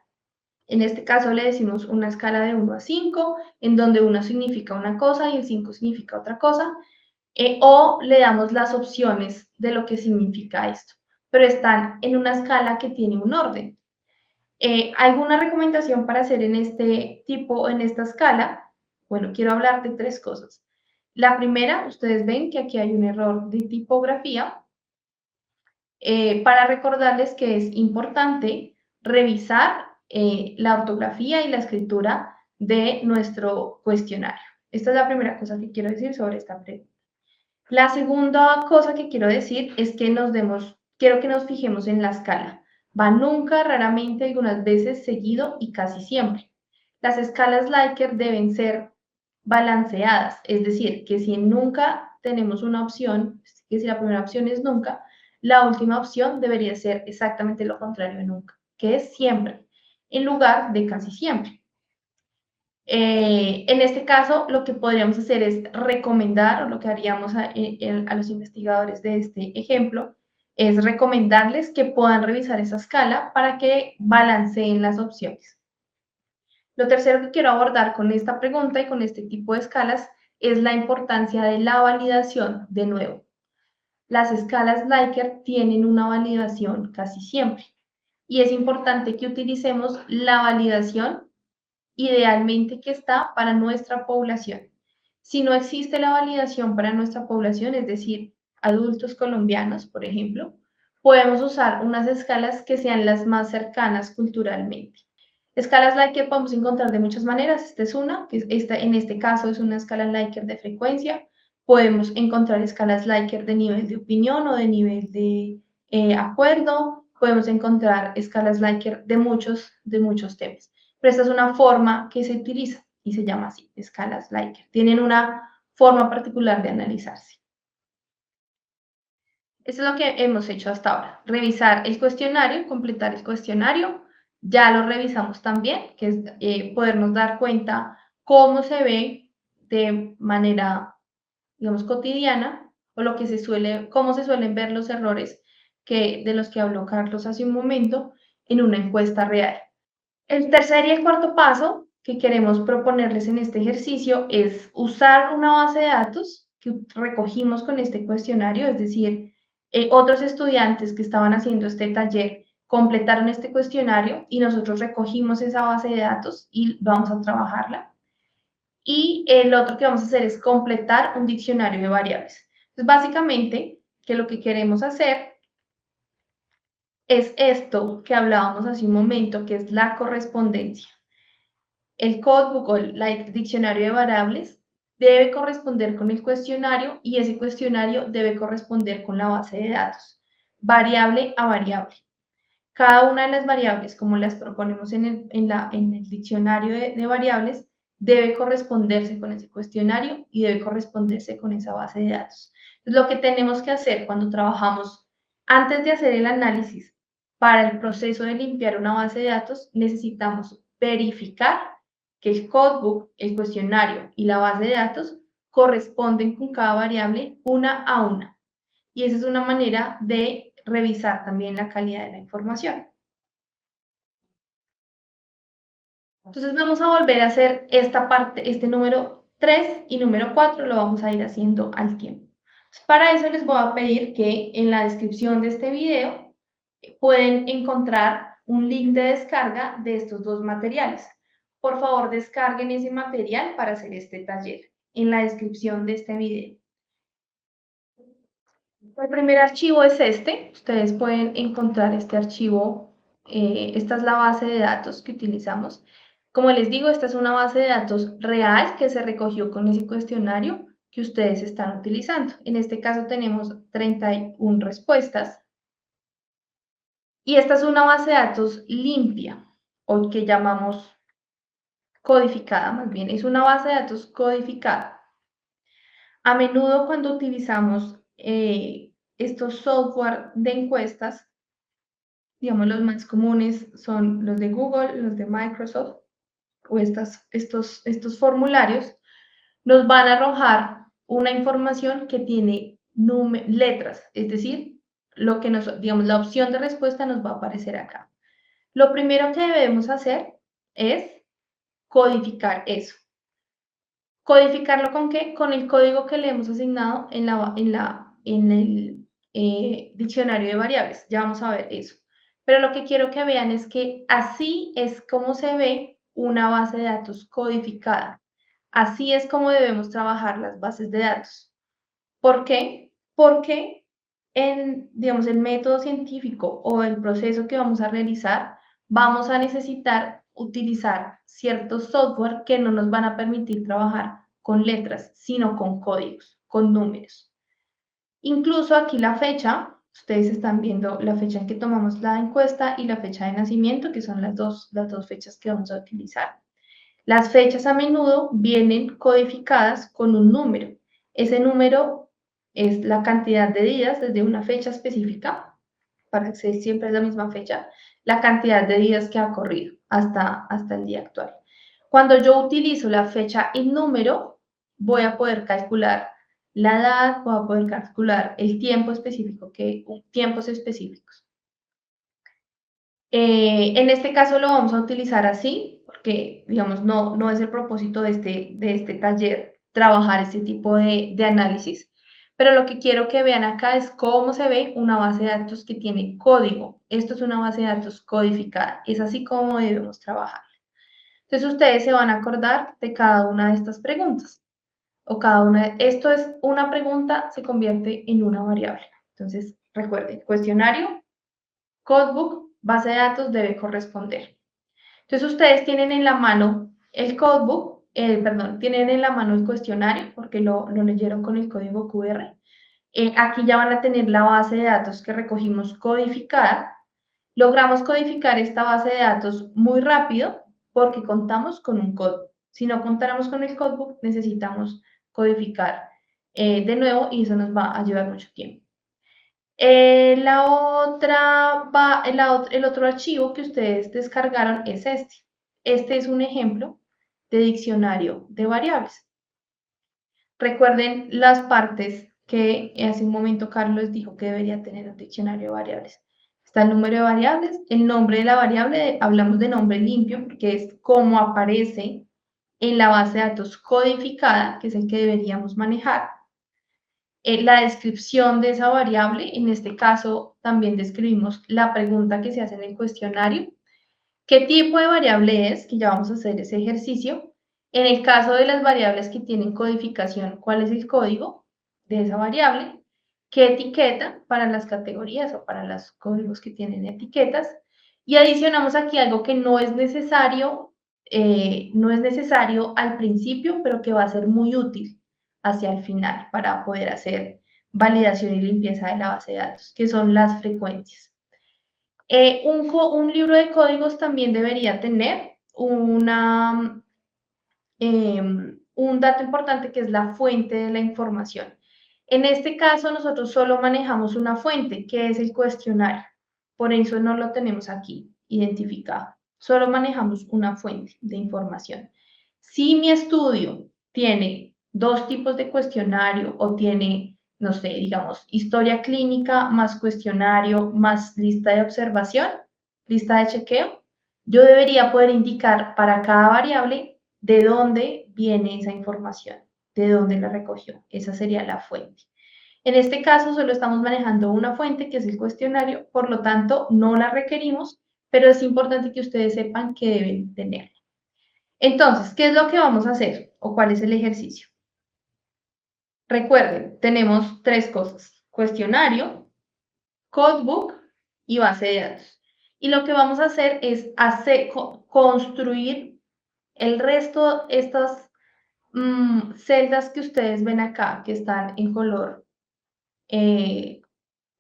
En este caso le decimos una escala de 1 a 5, en donde 1 significa una cosa y el 5 significa otra cosa, o le damos las opciones de lo que significa esto, pero están en una escala que tiene un orden. ¿Alguna recomendación para hacer en este tipo, en esta escala? Bueno, quiero hablar de 3 cosas. La primera, ustedes ven que aquí hay un error de tipografía. para recordarles que es importante revisar la ortografía y la escritura de nuestro cuestionario. Esta es la primera cosa que quiero decir sobre esta pregunta. La segunda cosa que quiero decir es que quiero que nos fijemos en la escala. Va nunca, raramente, algunas veces, seguido y casi siempre. Las escalas Likert deben ser balanceadas, es decir, que si nunca tenemos una opción, que si la primera opción es nunca, la última opción debería ser exactamente lo contrario de nunca, que es siempre, en lugar de casi siempre. En este caso, lo que podríamos hacer es recomendar, o lo que haríamos a los investigadores de este ejemplo, es recomendarles que puedan revisar esa escala para que balanceen las opciones. Lo tercero que quiero abordar con esta pregunta y con este tipo de escalas es la importancia de la validación de nuevo. Las escalas Likert tienen una validación casi siempre y es importante que utilicemos la validación idealmente que está para nuestra población. Si no existe la validación para nuestra población, es decir, adultos colombianos, por ejemplo, podemos usar unas escalas que sean las más cercanas culturalmente. Escalas Likert podemos encontrar de muchas maneras. Esta es una, que en este caso es una escala Likert de frecuencia. Podemos encontrar escalas Likert de nivel de opinión o de nivel de acuerdo. Podemos encontrar escalas Likert de muchos temas. Pero esta es una forma que se utiliza y se llama así, escalas Likert. Tienen una forma particular de analizarse. Esto es lo que hemos hecho hasta ahora. Revisar el cuestionario, completar el cuestionario. Ya lo revisamos también, que es podernos dar cuenta cómo se ve de manera, digamos, cotidiana, o cómo se suelen ver los errores de los que habló Carlos hace un momento en una encuesta real. El tercer y el cuarto paso que queremos proponerles en este ejercicio es usar una base de datos que recogimos con este cuestionario, es decir, otros estudiantes que estaban haciendo este taller completaron este cuestionario y nosotros recogimos esa base de datos y vamos a trabajarla. Y el otro que vamos a hacer es completar un diccionario de variables. Entonces, básicamente, que lo que queremos hacer es esto que hablábamos hace un momento, que es la correspondencia. El codebook o el diccionario de variables debe corresponder con el cuestionario y ese cuestionario debe corresponder con la base de datos, variable a variable. Cada una de las variables, como las proponemos en el diccionario de variables, debe corresponderse con ese cuestionario y debe corresponderse con esa base de datos. Entonces, lo que tenemos que hacer cuando trabajamos, antes de hacer el análisis para el proceso de limpiar una base de datos, necesitamos verificar que el codebook, el cuestionario y la base de datos corresponden con cada variable una a una. Y esa es una manera de revisar también la calidad de la información. Entonces vamos a volver a hacer esta parte, este número 3 y número 4 lo vamos a ir haciendo al tiempo. Para eso les voy a pedir que en la descripción de este video pueden encontrar un link de descarga de estos dos materiales. Por favor, descarguen ese material para hacer este taller en la descripción de este video. El primer archivo es este. Ustedes pueden encontrar este archivo. Esta es la base de datos que utilizamos. Como les digo, esta es una base de datos real que se recogió con ese cuestionario que ustedes están utilizando. En este caso tenemos 31 respuestas. Y esta es una base de datos limpia, o que llamamos codificada, más bien. Es una base de datos codificada. A menudo cuando utilizamos estos software de encuestas, digamos, los más comunes son los de Google, los de Microsoft, o estos formularios, nos van a arrojar una información que tiene letras, es decir, digamos, la opción de respuesta nos va a aparecer acá. Lo primero que debemos hacer es codificar eso. ¿Codificarlo con qué? Con el código que le hemos asignado en el diccionario de variables. Ya vamos a ver eso. Pero lo que quiero que vean es que así es como se ve una base de datos codificada. Así es como debemos trabajar las bases de datos. ¿Por qué? Porque digamos, el método científico o el proceso que vamos a realizar, vamos a necesitar utilizar ciertos software que no nos van a permitir trabajar con letras, sino con códigos, con números. Incluso aquí la fecha, ustedes están viendo la fecha en que tomamos la encuesta y la fecha de nacimiento, que son las dos fechas que vamos a utilizar. Las fechas a menudo vienen codificadas con un número. Ese número es la cantidad de días desde una fecha específica, para que siempre es la misma fecha, la cantidad de días que ha corrido hasta el día actual. Cuando yo utilizo la fecha en número, voy a poder calcular la edad, voy a poder calcular el tiempo específico, tiempos específicos. En este caso lo vamos a utilizar así, porque digamos, no es el propósito de este taller trabajar este tipo de análisis, pero lo que quiero que vean acá es cómo se ve una base de datos que tiene código. Esto es una base de datos codificada, es así como debemos trabajar. Entonces ustedes se van a acordar de cada una de estas preguntas, o esto es una pregunta, se convierte en una variable. Entonces recuerden, cuestionario, codebook, base de datos debe corresponder. Entonces ustedes tienen en la mano el codebook, perdón, tienen en la mano el cuestionario porque lo leyeron con el código QR. Aquí ya van a tener la base de datos que recogimos codificada. Logramos codificar esta base de datos muy rápido porque contamos con un codebook. Si no contáramos con el codebook, necesitamos codificar de nuevo y eso nos va a llevar mucho tiempo. El otro archivo que ustedes descargaron es este. Este es un ejemplo de diccionario de variables. Recuerden las partes que hace un momento Carlos dijo que debería tener un diccionario de variables. Está el número de variables, el nombre de la variable, hablamos de nombre limpio porque es como aparece en la base de datos codificada, que es el que deberíamos manejar. La descripción de esa variable, en este caso también describimos la pregunta que se hace en el cuestionario, qué tipo de variable es, que ya vamos a hacer ese ejercicio. En el caso de las variables que tienen codificación, ¿cuál es el código de esa variable? ¿Qué etiqueta para las categorías o para los códigos que tienen etiquetas? Y adicionamos aquí algo que no es necesario al principio, pero que va a ser muy útil hacia el final para poder hacer validación y limpieza de la base de datos, que son las frecuencias. Un libro de códigos también debería tener un dato importante que es la fuente de la información. En este caso, nosotros solo manejamos una fuente, que es el cuestionario. Por eso no lo tenemos aquí identificado. Solo manejamos una fuente de información. Si mi estudio tiene dos tipos de cuestionario o tiene, no sé, digamos, historia clínica más cuestionario más lista de observación, lista de chequeo, yo debería poder indicar para cada variable de dónde viene esa información, de dónde la recogió. Esa sería la fuente. En este caso, solo estamos manejando una fuente, que es el cuestionario, por lo tanto, no la requerimos, pero es importante que ustedes sepan que deben tenerla. Entonces, ¿qué es lo que vamos a hacer o cuál es el ejercicio? Recuerden, tenemos tres cosas: cuestionario, codebook y base de datos. Y lo que vamos a hacer es construir el resto, estas celdas que ustedes ven acá, que están en color,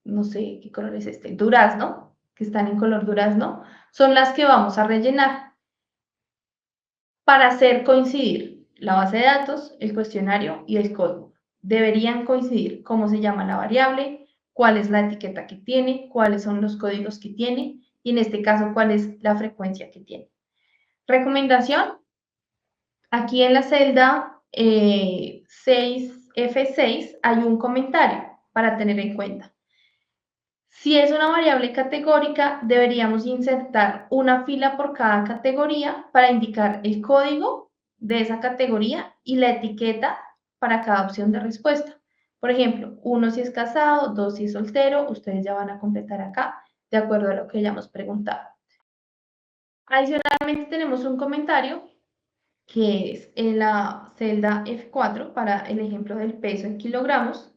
no sé qué color es este, durazno, que están en color durazno, son las que vamos a rellenar para hacer coincidir la base de datos, el cuestionario y el código. Deberían coincidir cómo se llama la variable, cuál es la etiqueta que tiene, cuáles son los códigos que tiene y en este caso cuál es la frecuencia que tiene. Recomendación: aquí en la celda 6F6 hay un comentario para tener en cuenta. Si es una variable categórica, deberíamos insertar una fila por cada categoría para indicar el código de esa categoría y la etiqueta para cada opción de respuesta. Por ejemplo, 1 si es casado, 2 si es soltero, ustedes ya van a completar acá de acuerdo a lo que hayamos preguntado. Adicionalmente tenemos un comentario que es en la celda F4 para el ejemplo del peso en kilogramos.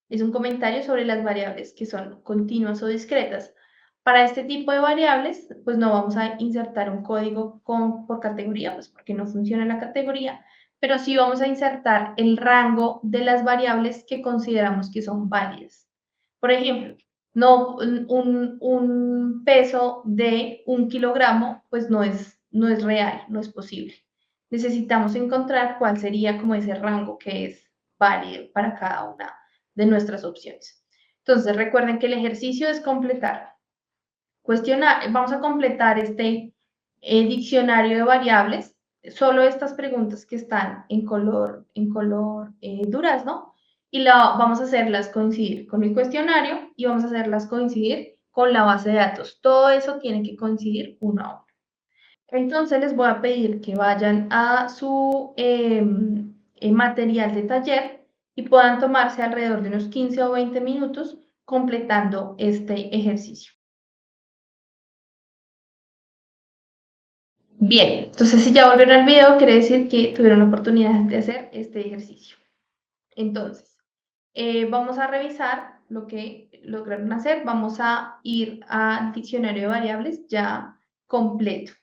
Es un comentario sobre las variables que son continuas o discretas. Para este tipo de variables, pues no vamos a insertar un código por categoría, pues porque no funciona la categoría, pero sí vamos a insertar el rango de las variables que consideramos que son válidas. Por ejemplo, no, un peso de 1 kilogramo, pues no es real, no es posible. Necesitamos encontrar cuál sería como ese rango que es válido para cada una de nuestras opciones. Entonces, recuerden que el ejercicio es completar, vamos a completar este diccionario de variables, solo estas preguntas que están en color durazno, y vamos a hacerlas coincidir con el cuestionario y vamos a hacerlas coincidir con la base de datos. Todo eso tiene que coincidir uno a uno. Entonces les voy a pedir que vayan a su material de taller y puedan tomarse alrededor de unos 15 o 20 minutos completando este ejercicio. Bien, entonces si ya volvieron al video, quiere decir que tuvieron la oportunidad de hacer este ejercicio. Entonces, vamos a revisar lo que lograron hacer. Vamos a ir al diccionario de variables ya completo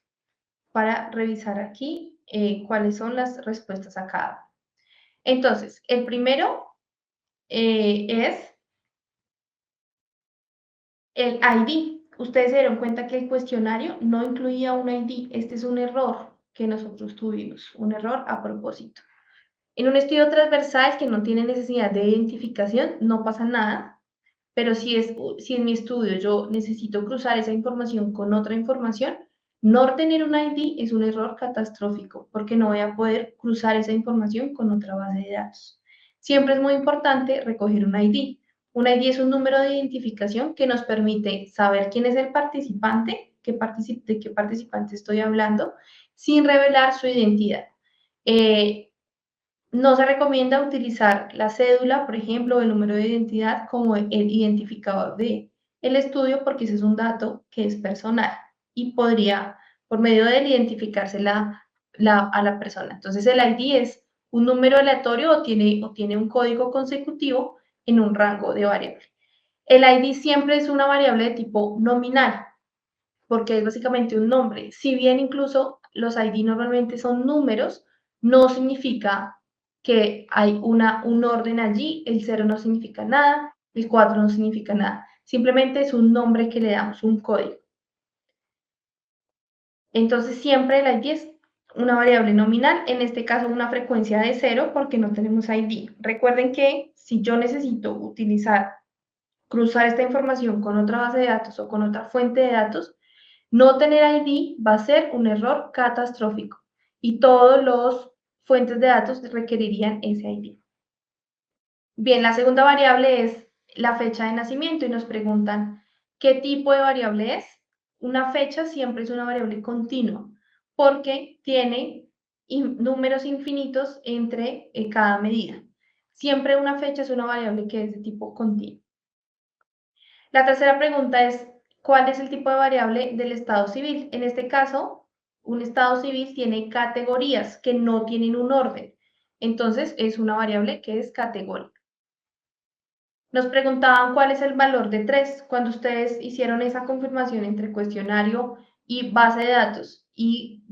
para revisar aquí cuáles son las respuestas a cada uno. Entonces, el primero es el ID. Ustedes se dieron cuenta que el cuestionario no incluía un ID. Este es un error que nosotros tuvimos, un error a propósito. En un estudio transversal que no tiene necesidad de identificación, no pasa nada, pero si en mi estudio yo necesito cruzar esa información con otra información, no tener un ID es un error catastrófico, porque no voy a poder cruzar esa información con otra base de datos. Siempre es muy importante recoger un ID. Un ID es un número de identificación que nos permite saber quién es el participante, de qué participante estoy hablando, sin revelar su identidad. No se recomienda utilizar la cédula, por ejemplo, o el número de identidad como el identificador del estudio, porque ese es un dato que es personal y podría, por medio de él, identificarse a la persona. Entonces, el ID es un número aleatorio o tiene un código consecutivo en un rango de variable. El ID siempre es una variable de tipo nominal, porque es básicamente un nombre. Si bien incluso los ID normalmente son números, no significa que hay un orden allí, el 0 no significa nada, el 4 no significa nada, simplemente es un nombre que le damos, un código. Entonces siempre el ID es una variable nominal, en este caso una frecuencia de 0 porque no tenemos ID. Recuerden que si yo necesito cruzar esta información con otra base de datos o con otra fuente de datos, no tener ID va a ser un error catastrófico y todos los fuentes de datos requerirían ese ID. Bien, la segunda variable es la fecha de nacimiento y nos preguntan qué tipo de variable es. Una fecha siempre es una variable continua porque tiene números infinitos entre cada medida. Siempre una fecha es una variable que es de tipo continuo. La tercera pregunta es, ¿cuál es el tipo de variable del estado civil? En este caso, un estado civil tiene categorías que no tienen un orden. Entonces, es una variable que es categórica. Nos preguntaban cuál es el valor de 3. Cuando ustedes hicieron esa confirmación entre cuestionario y base de datos y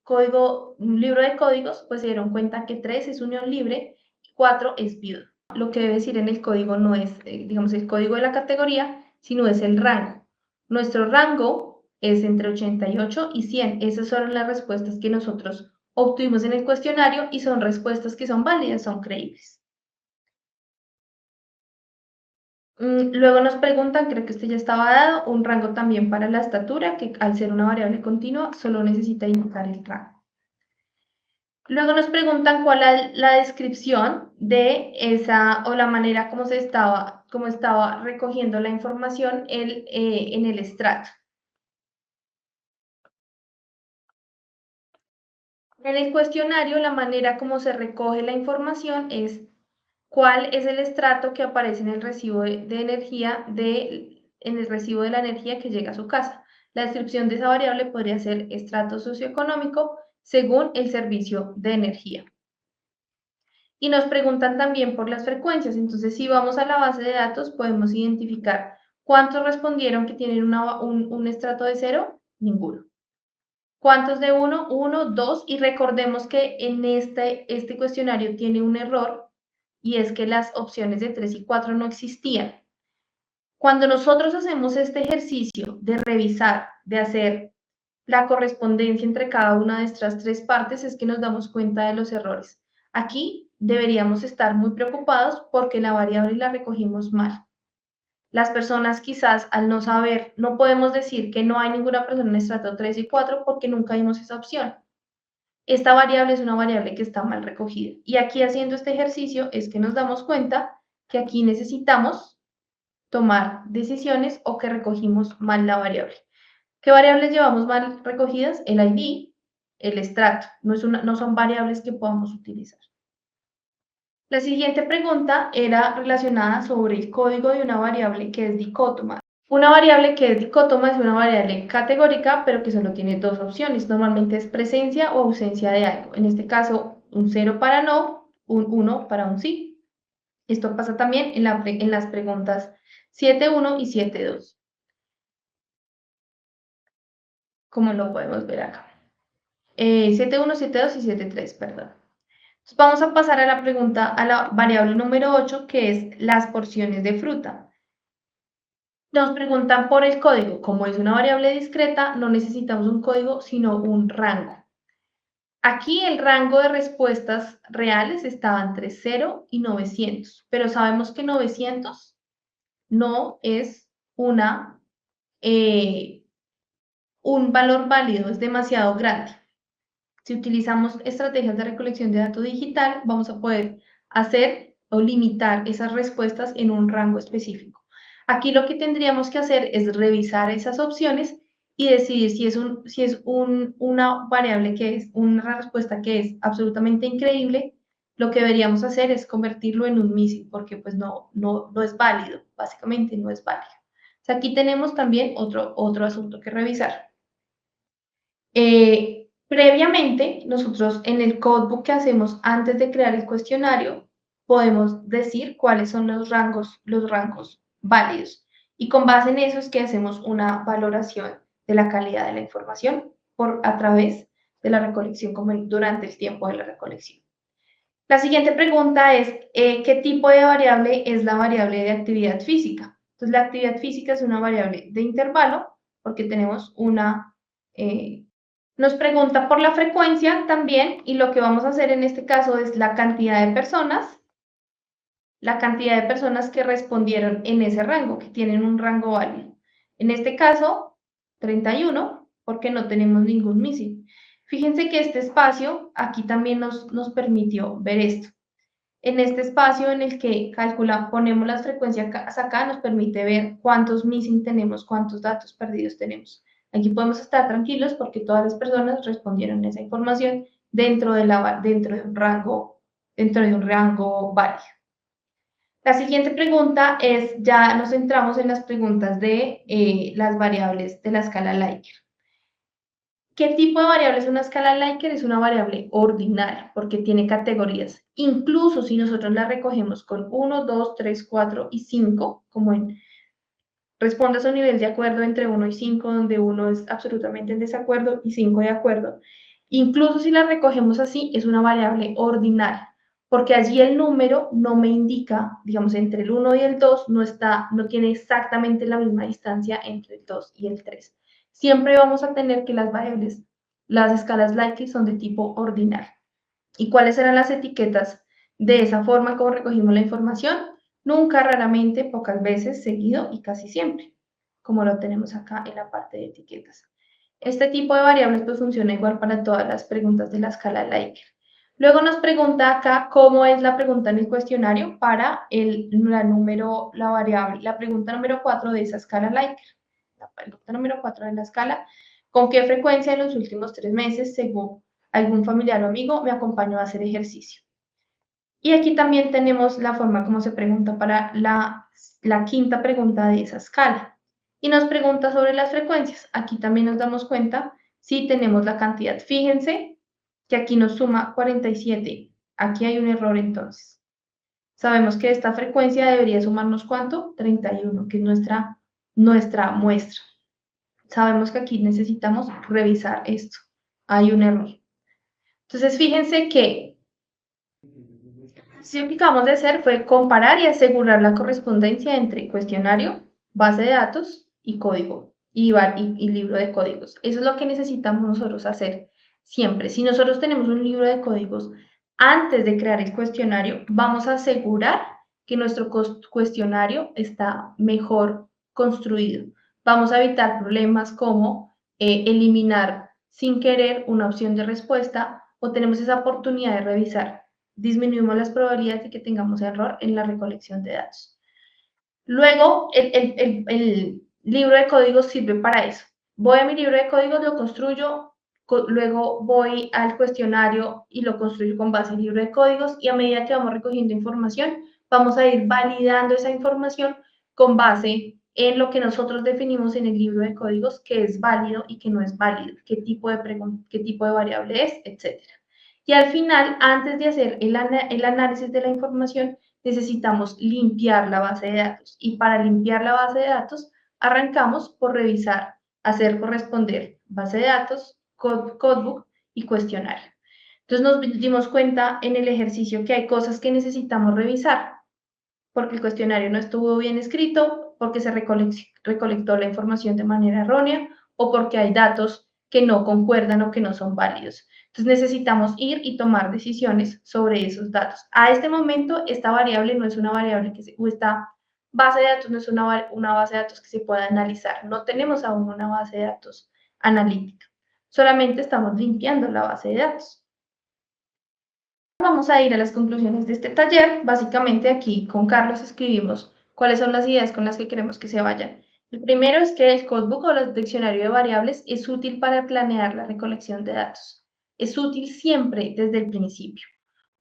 un libro de códigos, pues se dieron cuenta que 3 es unión libre y 4 es viudo. Lo que debe decir en el código no es, digamos, el código de la categoría, sino es el rango. Nuestro rango es entre 88 y 100. Esas son las respuestas que nosotros obtuvimos en el cuestionario y son respuestas que son válidas, son creíbles. Luego nos preguntan, creo que este ya estaba dado, un rango también para la estatura, que al ser una variable continua solo necesita indicar el rango. Luego nos preguntan cuál es la descripción de esa o la manera como estaba recogiendo la información en el estrato. En el cuestionario, la manera como se recoge la información es cuál es el estrato que aparece en el recibo de energía en el recibo de la energía que llega a su casa. La descripción de esa variable podría ser estrato socioeconómico según el servicio de energía. Y nos preguntan también por las frecuencias. Entonces, si vamos a la base de datos, podemos identificar cuántos respondieron que tienen un estrato de 0, ninguno. ¿Cuántos de 1? 1, 2. Y recordemos que en este cuestionario tiene un error y es que las opciones de 3 y 4 no existían. Cuando nosotros hacemos este ejercicio de revisar, de hacer la correspondencia entre cada una de estas tres partes, es que nos damos cuenta de los errores. Aquí deberíamos estar muy preocupados porque la variable la recogimos mal. Las personas quizás al no saber, no podemos decir que no hay ninguna persona en estrato 3 y 4 porque nunca vimos esa opción. Esta variable es una variable que está mal recogida. Y aquí haciendo este ejercicio es que nos damos cuenta que aquí necesitamos tomar decisiones o que recogimos mal la variable. ¿Qué variables llevamos mal recogidas? El ID, el estrato. No son variables que podamos utilizar. La siguiente pregunta era relacionada sobre el código de una variable que es dicótoma. Una variable que es dicótoma es una variable categórica, pero que solo tiene dos opciones. Normalmente es presencia o ausencia de algo. En este caso, un 0 para no, un 1 para un sí. Esto pasa también en las preguntas 7.1 y 7.2, como lo podemos ver acá. 7.1, 7.2 y 7.3, perdón. Entonces vamos a pasar a la variable número 8, que es las porciones de fruta. Nos preguntan por el código. Como es una variable discreta, no necesitamos un código, sino un rango. Aquí el rango de respuestas reales estaba entre 0 y 900, pero sabemos que 900 no es un valor válido, es demasiado grande. Si utilizamos estrategias de recolección de datos digital, vamos a poder hacer o limitar esas respuestas en un rango específico. Aquí lo que tendríamos que hacer es revisar esas opciones y decidir si es una variable que es una respuesta que es absolutamente increíble. Lo que deberíamos hacer es convertirlo en un missing, porque pues no es válido, básicamente no es válido. O sea, aquí tenemos también otro asunto que revisar. Previamente, nosotros en el codebook que hacemos antes de crear el cuestionario, podemos decir cuáles son los rangos válidos. Y con base en eso es que hacemos una valoración de la calidad de la información a través de la recolección, como durante el tiempo de la recolección. La siguiente pregunta es, ¿qué tipo de variable es la variable de actividad física? Entonces, la actividad física es una variable de intervalo porque tenemos nos pregunta por la frecuencia también y lo que vamos a hacer en este caso es la cantidad de personas que respondieron en ese rango, que tienen un rango válido. En este caso, 31, porque no tenemos ningún missing. Fíjense que este espacio aquí también nos permitió ver esto. En este espacio en el que ponemos las frecuencias acá, nos permite ver cuántos missing tenemos, cuántos datos perdidos tenemos. Aquí podemos estar tranquilos porque todas las personas respondieron esa información dentro de un rango válido. La siguiente pregunta es, ya nos centramos en las preguntas de las variables de la escala Likert. ¿Qué tipo de variable es una escala Likert? Es una variable ordinal, porque tiene categorías. Incluso si nosotros la recogemos con 1, 2, 3, 4 y 5, como responde a su nivel de acuerdo entre 1 y 5, donde 1 es absolutamente en desacuerdo y 5 de acuerdo. Incluso si la recogemos así, es una variable ordinal, porque allí el número no me indica, digamos, entre el 1 y el 2, no tiene exactamente la misma distancia entre el 2 y el 3. Siempre vamos a tener que las escalas Likert son de tipo ordinal. ¿Y cuáles eran las etiquetas de esa forma como recogimos la información? Nunca, raramente, pocas veces, seguido y casi siempre, como lo tenemos acá en la parte de etiquetas. Este tipo de variables pues funciona igual para todas las preguntas de la escala Likert. Luego nos pregunta acá cómo es la pregunta en el cuestionario para la pregunta número 4 de esa escala Likert. La pregunta número 4 de la escala, ¿con qué frecuencia en los últimos 3 meses, según algún familiar o amigo, me acompañó a hacer ejercicio? Y aquí también tenemos la forma como se pregunta para la quinta pregunta de esa escala. Y nos pregunta sobre las frecuencias. Aquí también nos damos cuenta si tenemos la cantidad. Fíjense que aquí nos suma 47 Aquí hay un error entonces. Sabemos que esta frecuencia debería sumarnos ¿cuánto? 31, que es nuestra muestra. Sabemos que aquí necesitamos revisar esto. Hay un error. Entonces, fíjense que lo que acabamos de hacer fue comparar y asegurar la correspondencia entre cuestionario, base de datos y código y libro de códigos. Eso es lo que necesitamos nosotros hacer siempre. Si nosotros tenemos un libro de códigos antes de crear el cuestionario, vamos a asegurar que nuestro cuestionario está mejor construido. Vamos a evitar problemas como eliminar sin querer una opción de respuesta o tenemos esa oportunidad de revisar. Disminuimos las probabilidades de que tengamos error en la recolección de datos. Luego, el libro de códigos sirve para eso. Voy a mi libro de códigos, lo construyo, luego voy al cuestionario y lo construyo con base en libro de códigos y a medida que vamos recogiendo información, vamos a ir validando esa información con base en lo que nosotros definimos en el libro de códigos, que es válido y que no es válido, qué tipo de variable es, etc. Y al final, antes de hacer el análisis de la información, necesitamos limpiar la base de datos. Y para limpiar la base de datos, arrancamos por revisar, hacer corresponder base de datos, codebook y cuestionario. Entonces nos dimos cuenta en el ejercicio que hay cosas que necesitamos revisar, porque el cuestionario no estuvo bien escrito, porque se recolectó la información de manera errónea o porque hay datos que no concuerdan o que no son válidos. Entonces necesitamos ir y tomar decisiones sobre esos datos. A este momento, esta variable no es una variable o esta base de datos no es una base de datos que se pueda analizar. No tenemos aún una base de datos analítica. Solamente estamos limpiando la base de datos. Vamos a ir a las conclusiones de este taller. Básicamente aquí con Carlos escribimos cuáles son las ideas con las que queremos que se vayan. El primero es que el codebook o el diccionario de variables es útil para planear la recolección de datos. Es útil siempre desde el principio.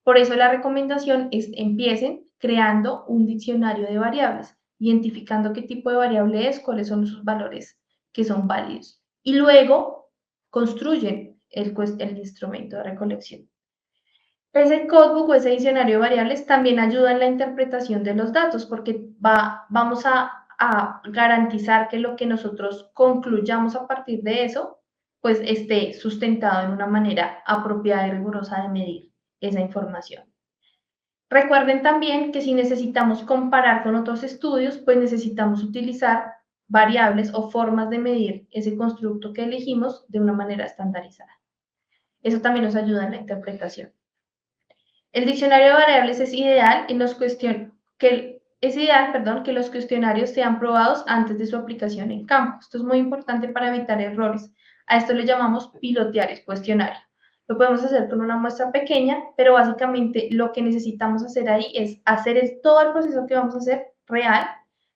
Por eso la recomendación es empiecen creando un diccionario de variables, identificando qué tipo de variable es, cuáles son sus valores que son válidos. Y luego construyen el instrumento de recolección. Ese codebook o ese diccionario de variables también ayuda en la interpretación de los datos porque vamos a garantizar que lo que nosotros concluyamos a partir de eso, pues esté sustentado en una manera apropiada y rigurosa de medir esa información. Recuerden también que si necesitamos comparar con otros estudios, pues necesitamos utilizar variables o formas de medir ese constructo que elegimos de una manera estandarizada. Eso también nos ayuda en la interpretación. El diccionario de variables es ideal que los cuestionarios sean probados antes de su aplicación en campo. Esto es muy importante para evitar errores. A esto le llamamos pilotear el cuestionario. Lo podemos hacer con una muestra pequeña, pero básicamente lo que necesitamos hacer ahí es hacer todo el proceso que vamos a hacer real,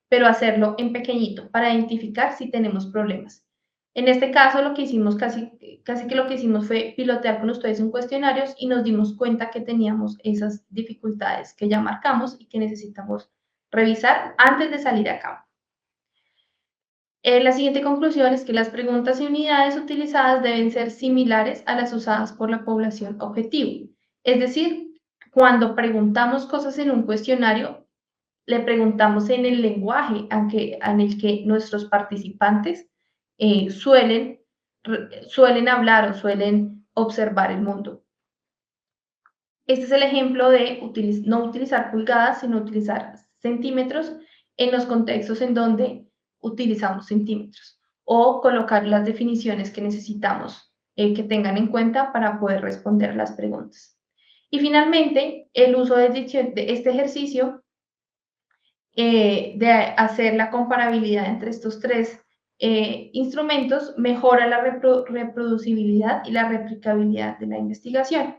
pero hacerlo en pequeñito para identificar si tenemos problemas. En este caso, lo que hicimos casi que lo que hicimos fue pilotear con ustedes en cuestionarios y nos dimos cuenta que teníamos esas dificultades que ya marcamos y que necesitamos revisar antes de salir a campo. La siguiente conclusión es que las preguntas y unidades utilizadas deben ser similares a las usadas por la población objetivo. Es decir, cuando preguntamos cosas en un cuestionario, le preguntamos en el lenguaje en el que nuestros participantes suelen hablar o suelen observar el mundo. Este es el ejemplo de no utilizar pulgadas, sino utilizar centímetros en los contextos en donde utilizamos centímetros o colocar las definiciones que necesitamos que tengan en cuenta para poder responder las preguntas. Y finalmente, el uso de este ejercicio de hacer la comparabilidad entre estos tres instrumentos mejora la reproducibilidad y la replicabilidad de la investigación.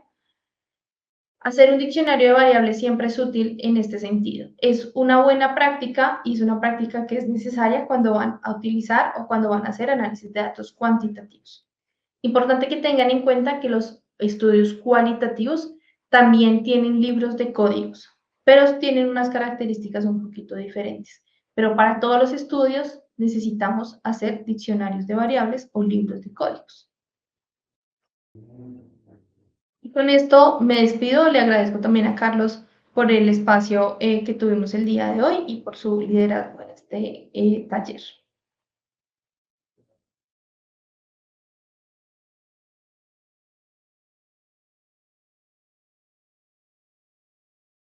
Hacer un diccionario de variables siempre es útil en este sentido. Es una buena práctica y es una práctica que es necesaria cuando van a utilizar o cuando van a hacer análisis de datos cuantitativos. Importante que tengan en cuenta que los estudios cualitativos también tienen libros de códigos, pero tienen unas características un poquito diferentes. Pero para todos los estudios necesitamos hacer diccionarios de variables o libros de códigos. Con esto me despido, le agradezco también a Carlos por el espacio que tuvimos el día de hoy y por su liderazgo en este taller.